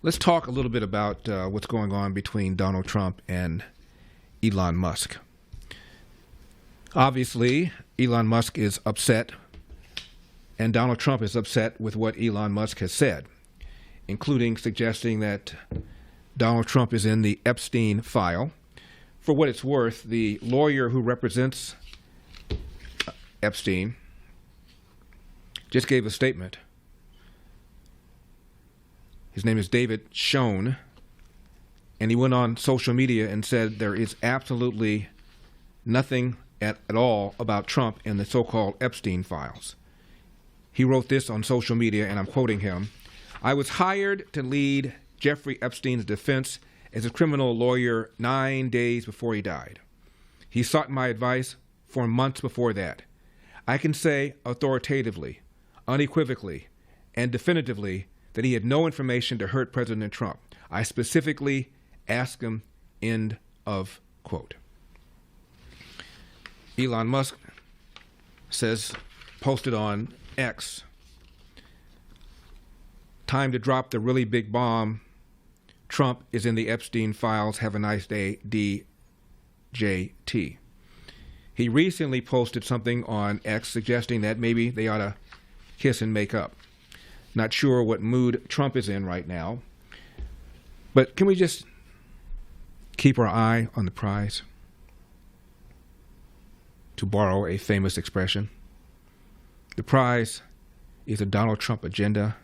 Let's talk a little bit about what's going on between Donald Trump and Elon Musk. Obviously, Elon Musk is upset, and Donald Trump is upset with what Elon Musk has said, including suggesting that Donald Trump is in the Epstein file. For what it's worth, the lawyer who represents Epstein just gave a statement. His name is David Schoen, and he went on social media and said there is absolutely nothing at all about Trump in the so-called Epstein files. He wrote this on social media, and I'm quoting him. "I was hired to lead Jeffrey Epstein's defense as a criminal lawyer 9 days before he died. He sought my advice for months before that. I can say authoritatively, unequivocally, and definitively that he had no information to hurt President Trump. I specifically asked him," end of quote. Elon Musk says, posted on X, "Time to drop the really big bomb. Trump is in the Epstein files. Have a nice day, DJT." He recently posted something on X suggesting that maybe they ought to kiss and make up. Not sure what mood Trump is in right now, but can we just keep our eye on the prize? To borrow a famous expression, the prize is a Donald Trump agenda.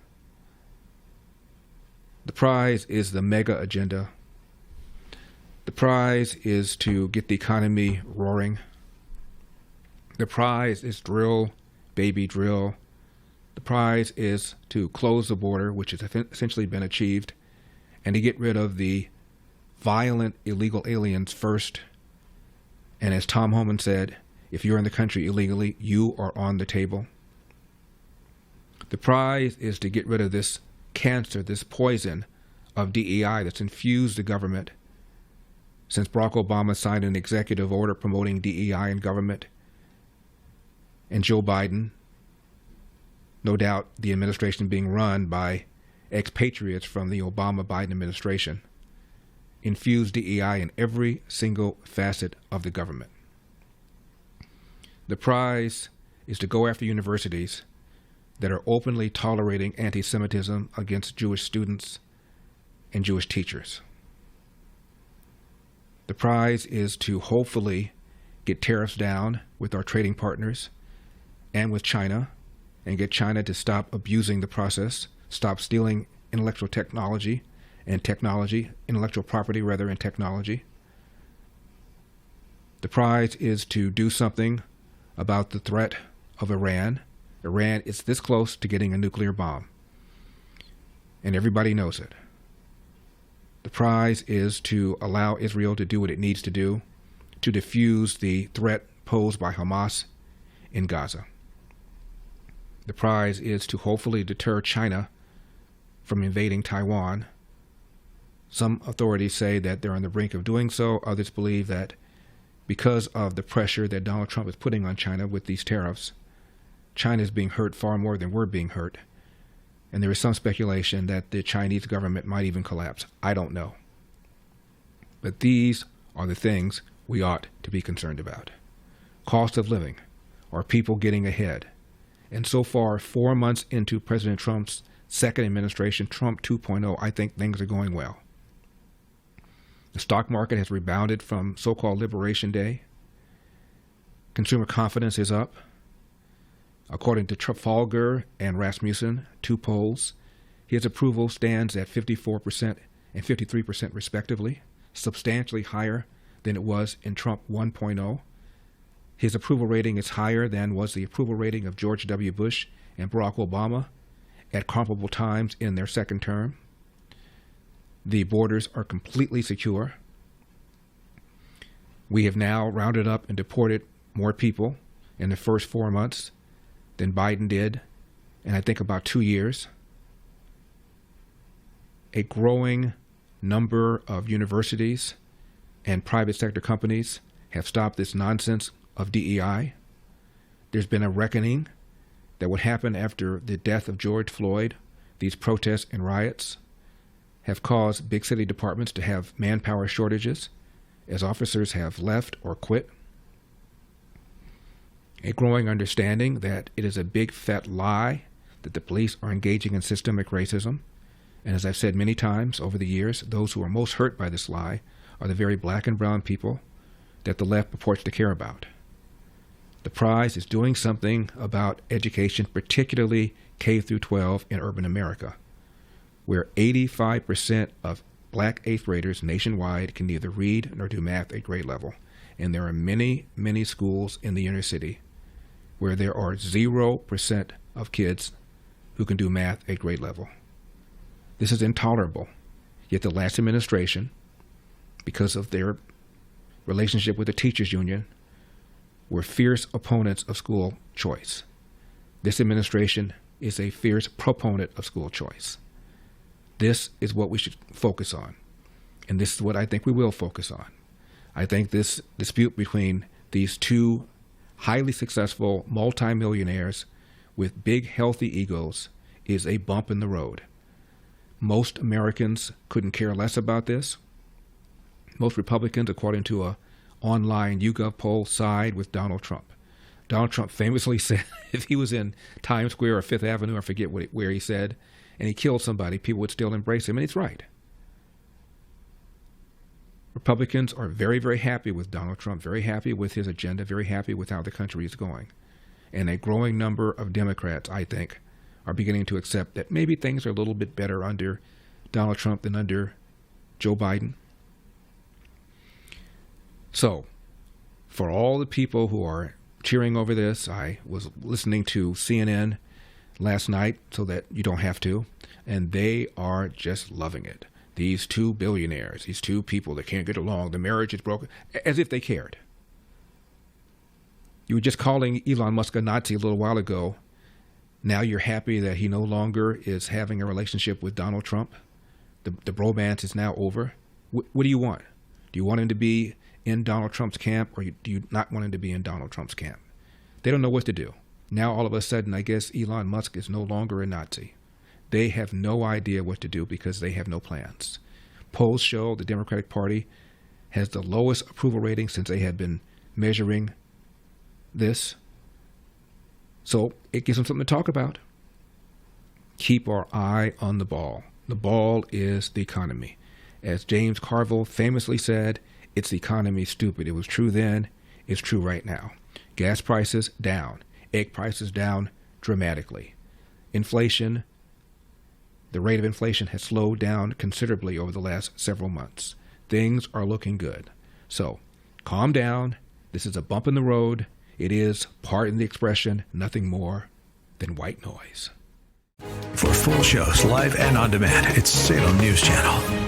The prize is the mega agenda. The prize is to get the economy roaring. The prize is drill, baby, drill. The prize is to close the border, which has essentially been achieved, and to get rid of the violent illegal aliens first. And as Tom Homan said, if you're in the country illegally, you are on the table. The prize is to get rid of this cancer, this poison of DEI that's infused the government since Barack Obama signed an executive order promoting DEI in government. And Joe Biden, no doubt the administration being run by expatriates from the Obama-Biden administration, infused DEI in every single facet of the government. The prize is to go after universities that are openly tolerating anti-Semitism against Jewish students and Jewish teachers. The prize is to hopefully get tariffs down with our trading partners and with China, and get China to stop abusing the process, stop stealing intellectual property rather, and technology. The prize is to do something about the threat of Iran. Iran is this close to getting a nuclear bomb, and everybody knows it. The prize is to allow Israel to do what it needs to do to defuse the threat posed by Hamas in Gaza. The prize is to hopefully deter China from invading Taiwan. Some authorities say that they're on the brink of doing so. Others believe that because of the pressure that Donald Trump is putting on China with these tariffs, China is being hurt far more than we're being hurt. And there is some speculation that the Chinese government might even collapse. I don't know. But these are the things we ought to be concerned about. Cost of living. Are people getting ahead? And so far, 4 months into President Trump's second administration, Trump 2.0, I think things are going well. The stock market has rebounded from so-called Liberation Day. Consumer confidence is up. According to Trafalgar and Rasmussen, 2 polls, his approval stands at 54% and 53% respectively, substantially higher than it was in Trump 1.0. His approval rating is higher than was the approval rating of George W. Bush and Barack Obama at comparable times in their second term. The borders are completely secure. We have now rounded up and deported more people in the first 4 months than Biden did in, I think, about 2 years. A growing number of universities and private sector companies have stopped this nonsense of DEI. There's been a reckoning that what happened after the death of George Floyd, these protests and riots. have caused big city departments to have manpower shortages as officers have left or quit. A growing understanding that it is a big fat lie that the police are engaging in systemic racism. And as I've said many times over the years, those who are most hurt by this lie are the very black and brown people that the left purports to care about. The prize is doing something about education, particularly K through 12 in urban America, where 85% of black 8th graders nationwide can neither read nor do math at grade level. And there are many, many schools in the inner city where there are 0% of kids who can do math at grade level. This is intolerable. Yet the last administration, because of their relationship with the teachers union, were fierce opponents of school choice. This administration is a fierce proponent of school choice. This is what we should focus on. And this is what I think we will focus on. I think this dispute between these two highly successful multimillionaires with big, healthy egos is a bump in the road. Most Americans couldn't care less about this. Most Republicans, according to an online YouGov poll, side with Donald Trump. Donald Trump famously said if he was in Times Square or Fifth Avenue, I forget where he said, and he killed somebody, people would still embrace him, and he's right. Republicans are very, very happy with Donald Trump, very happy with his agenda, very happy with how the country is going. And a growing number of Democrats, I think, are beginning to accept that maybe things are a little bit better under Donald Trump than under Joe Biden. So, for all the people who are cheering over this, I was listening to CNN last night so that you don't have to, and they are just loving it. These two billionaires, these two people that can't get along, the marriage is broken, as if they cared. You were just calling Elon Musk a Nazi a little while ago. Now you're happy that he no longer is having a relationship with Donald Trump. The bromance is now over. What do you want? Do you want him to be in Donald Trump's camp, or do you not want him to be in Donald Trump's camp? They don't know what to do. Now all of a sudden, I guess Elon Musk is no longer a Nazi. They have no idea what to do because they have no plans. Polls show the Democratic Party has the lowest approval rating since they have been measuring this. So it gives them something to talk about. Keep our eye on the ball. The ball is the economy. As James Carville famously said, it's the economy, stupid. It was true then, it's true right now. Gas prices down. Egg prices down dramatically. Inflation, the rate of inflation has slowed down considerably over the last several months. Things are looking good. So, calm down. This is a bump in the road. It is, pardon the expression, nothing more than white noise. For full shows, live and on demand, it's Salem News Channel.